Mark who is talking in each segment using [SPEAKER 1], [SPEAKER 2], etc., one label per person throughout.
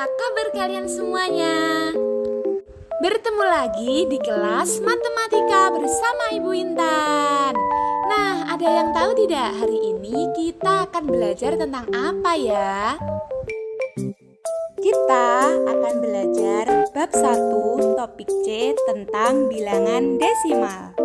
[SPEAKER 1] apa kabar kalian semuanya? Bertemu lagi di kelas matematika bersama Ibu Intan. Nah, ada yang tahu tidak hari ini kita akan belajar tentang apa ya? Kita akan belajar bab 1 topik C tentang bilangan desimal.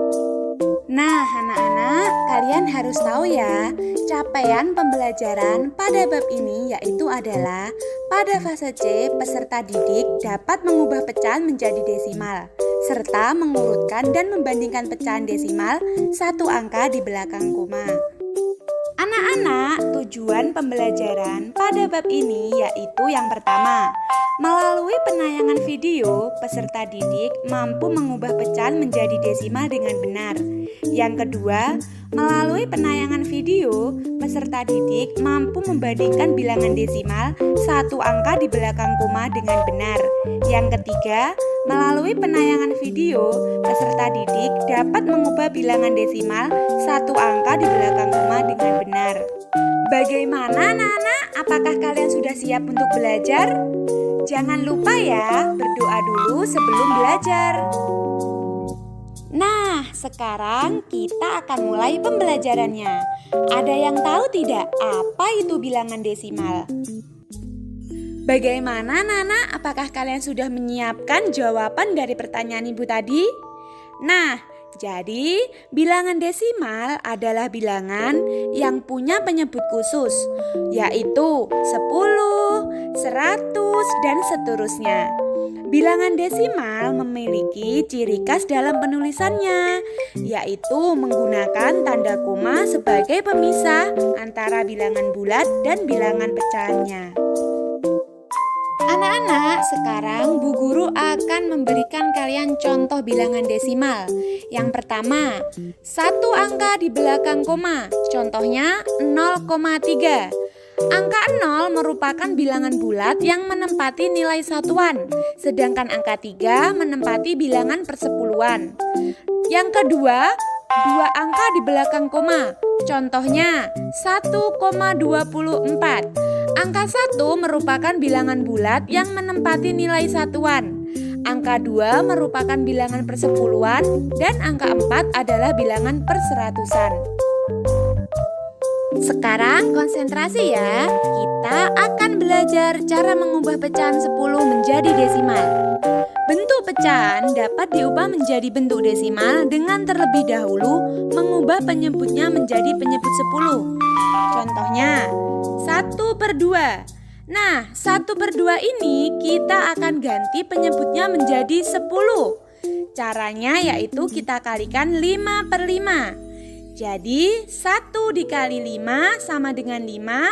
[SPEAKER 1] Nah, anak-anak, kalian harus tahu ya, capaian pembelajaran pada bab ini yaitu adalah pada fase C, peserta didik dapat mengubah pecahan menjadi desimal, serta mengurutkan dan membandingkan pecahan desimal satu angka di belakang koma. Anak-anak, tujuan pembelajaran pada bab ini yaitu yang pertama, melalui penayangan video, peserta didik mampu mengubah pecahan menjadi desimal dengan benar. Yang kedua, melalui penayangan video, peserta didik mampu membandingkan bilangan desimal satu angka di belakang koma dengan benar. Yang ketiga, melalui penayangan video, peserta didik dapat mengubah bilangan desimal satu angka di belakang koma dengan benar. Bagaimana anak-anak? Apakah kalian sudah siap untuk belajar? Jangan lupa ya, berdoa dulu sebelum belajar. Nah, sekarang kita akan mulai pembelajarannya. Ada yang tahu tidak apa itu bilangan desimal? Bagaimana Nana? Apakah kalian sudah menyiapkan jawaban dari pertanyaan Ibu tadi? Nah, jadi bilangan desimal adalah bilangan yang punya penyebut khusus, yaitu 10, 100, dan seterusnya. Bilangan desimal memiliki ciri khas dalam penulisannya, yaitu menggunakan tanda koma sebagai pemisah antara bilangan bulat dan bilangan pecahannya. Anak-anak, sekarang Bu Guru akan memberikan kalian contoh bilangan desimal. Yang pertama, satu angka di belakang koma, contohnya 0,3. Angka 0 merupakan bilangan bulat yang menempati nilai satuan, sedangkan angka 3 menempati bilangan persepuluhan. Yang kedua, dua angka di belakang koma, contohnya 1,24. Angka 1 merupakan bilangan bulat yang menempati nilai satuan. Angka 2 merupakan bilangan persepuluhan dan angka 4 adalah bilangan perseratusan. Sekarang konsentrasi ya. Kita akan belajar cara mengubah pecahan 10 menjadi desimal. Bentuk pecahan dapat diubah menjadi bentuk desimal dengan terlebih dahulu mengubah penyebutnya menjadi penyebut 10. Contohnya 1/2. Nah, 1/2 ini kita akan ganti penyebutnya menjadi 10. Caranya yaitu kita kalikan 5/5. Jadi 1 dikali 5 sama dengan 5,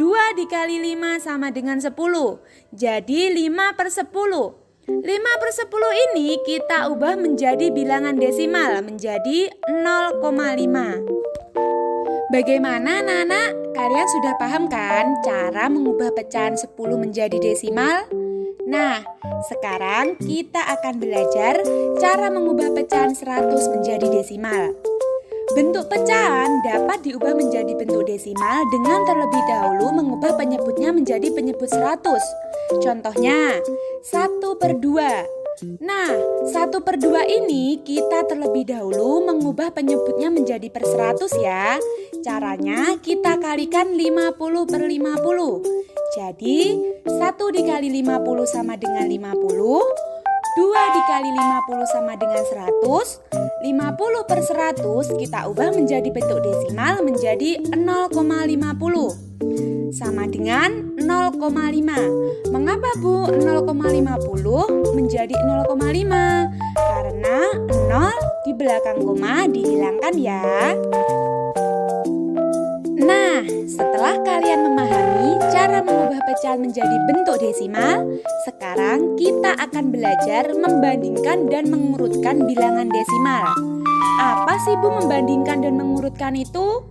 [SPEAKER 1] 2 dikali 5 sama dengan 10. Jadi 5/10. 5/10 ini kita ubah menjadi bilangan desimal menjadi 0,5. Bagaimana anak-anak? Kalian sudah paham kan cara mengubah pecahan 10 menjadi desimal? Nah, sekarang kita akan belajar cara mengubah pecahan 100 menjadi desimal. Bentuk pecahan dapat diubah menjadi bentuk desimal dengan terlebih dahulu mengubah penyebutnya menjadi penyebut 100. Contohnya 1/2. Nah, 1/2 ini kita terlebih dahulu mengubah penyebutnya menjadi per 100 ya. Caranya kita kalikan 50/50. Jadi 1 dikali 50 sama dengan 50, 2 dikali 50 sama dengan 100, 50/100 kita ubah menjadi bentuk desimal menjadi 0,50 sama dengan 0,5. Mengapa Bu 0,50 menjadi 0,5? Karena 0 di belakang koma dihilangkan ya. Nah, setelah kalian memahami cara mengubah pecahan menjadi bentuk desimal, sekarang kita akan belajar membandingkan dan mengurutkan bilangan desimal. Apa sih Bu membandingkan dan mengurutkan itu?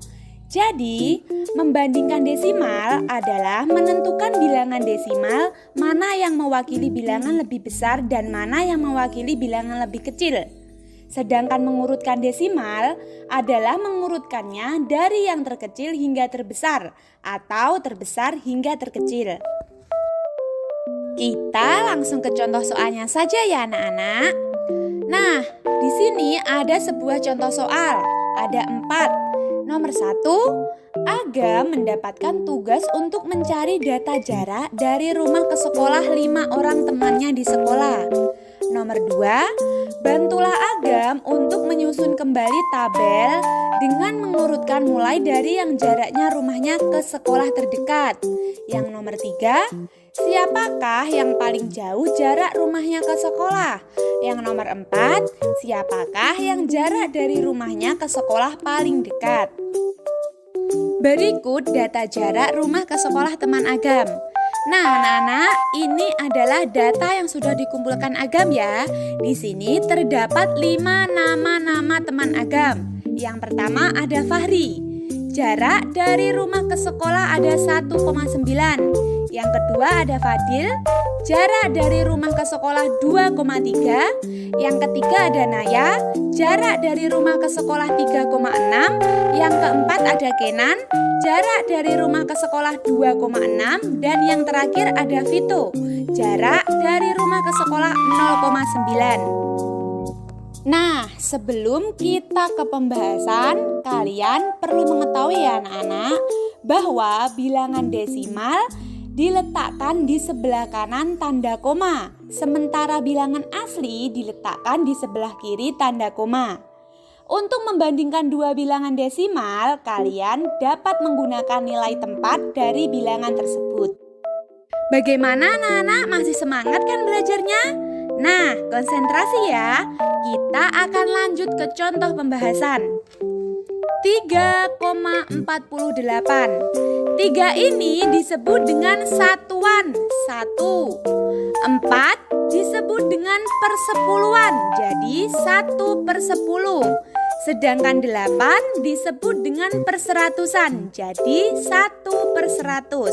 [SPEAKER 1] Jadi, membandingkan desimal adalah menentukan bilangan desimal mana yang mewakili bilangan lebih besar dan mana yang mewakili bilangan lebih kecil. Sedangkan mengurutkan desimal adalah mengurutkannya dari yang terkecil hingga terbesar atau terbesar hingga terkecil. Kita langsung ke contoh soalnya saja ya anak-anak. Nah, di sini ada sebuah contoh soal. Ada 4. Nomor 1, Aga mendapatkan tugas untuk mencari data jarak dari rumah ke sekolah 5 orang temannya di sekolah. Nomor 2, bantulah Agam untuk menyusun kembali tabel dengan mengurutkan mulai dari yang jaraknya rumahnya ke sekolah terdekat. Yang nomor 3, siapakah yang paling jauh jarak rumahnya ke sekolah? Yang nomor 4, siapakah yang jarak dari rumahnya ke sekolah paling dekat? Berikut data jarak rumah ke sekolah teman Agam. Nah, anak-anak, ini adalah data yang sudah dikumpulkan Agam ya. Di sini terdapat 5 nama-nama teman Agam. Yang pertama ada Fahri. Jarak dari rumah ke sekolah ada 1,9. Yang kedua ada Fadil. Jarak dari rumah ke sekolah 2,3. Yang ketiga ada Naya. Jarak dari rumah ke sekolah 3,6. Yang keempat ada Kenan. Jarak dari rumah ke sekolah 2,6. Dan yang terakhir ada Vito. Jarak dari rumah ke sekolah 0,9. Nah, sebelum kita ke pembahasan, kalian perlu mengetahui ya anak-anak, bahwa bilangan desimal diletakkan di sebelah kanan tanda koma, sementara bilangan asli diletakkan di sebelah kiri tanda koma. Untuk membandingkan dua bilangan desimal, kalian dapat menggunakan nilai tempat dari bilangan tersebut. Bagaimana anak-anak, masih semangat kan belajarnya? Nah, konsentrasi ya. Kita akan lanjut ke contoh pembahasan. 3,48. 3 ini disebut dengan satuan 1. 4 disebut dengan persepuluhan, jadi 1/10. Sedangkan 8 disebut dengan perseratusan, jadi 1/100.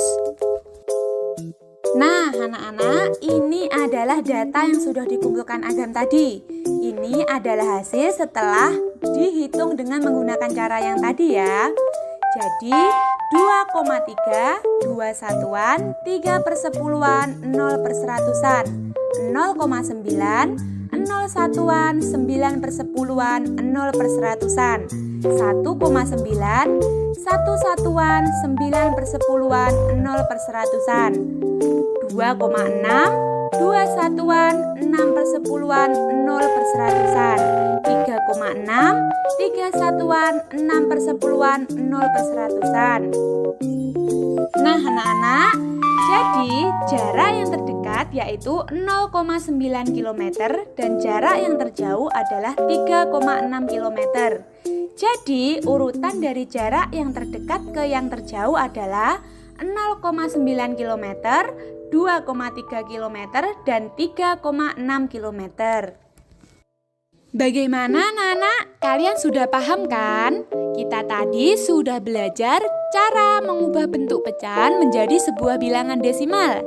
[SPEAKER 1] Nah, anak-anak, ini adalah data yang sudah dikumpulkan Agam tadi. Ini adalah hasil setelah dihitung dengan menggunakan cara yang tadi ya. Jadi 2,3, 2 satuan, 3/10, 0/100-an, 0,9, 0 satuan, 9/10, 0/100-an, 1,9, 1 satuan, 9/10, 0/100-an, 2,6, 2 satuan, 6/10, 0/100-an, 3,6, 3 satuan, 6/10, 0/100-an. Nah anak-anak, jadi jarak yang terdekat yaitu 0,9 km dan jarak yang terjauh adalah 3,6 km. Jadi urutan dari jarak yang terdekat ke yang terjauh adalah 0,9 km, 2,3 km, dan 3,6 km. Bagaimana anak-anak? Kalian sudah paham kan? Kita tadi sudah belajar cara mengubah bentuk pecahan menjadi sebuah bilangan desimal.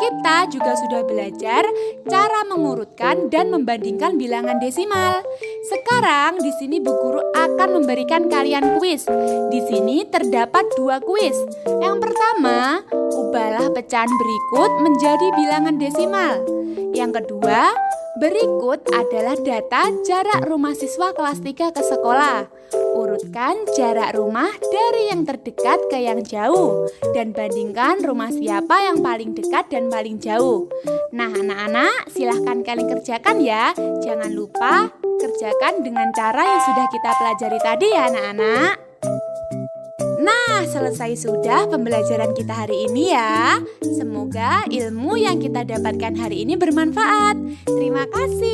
[SPEAKER 1] Kita juga sudah belajar cara mengurutkan dan membandingkan bilangan desimal. Sekarang di sini Bu Guru akan memberikan kalian kuis. Di sini terdapat 2 kuis. Yang pertama, ubahlah pecahan berikut menjadi bilangan desimal. Yang kedua, berikut adalah data jarak rumah siswa kelas 3 ke sekolah. Urutkan jarak rumah dari yang terdekat ke yang jauh dan bandingkan rumah siapa yang paling dekat dan paling jauh. Nah anak-anak, silahkan kalian kerjakan ya. Jangan lupa kerjakan dengan cara yang sudah kita pelajari tadi ya anak-anak. Nah, selesai sudah pembelajaran kita hari ini ya. Semoga ilmu yang kita dapatkan hari ini bermanfaat. Terima kasih.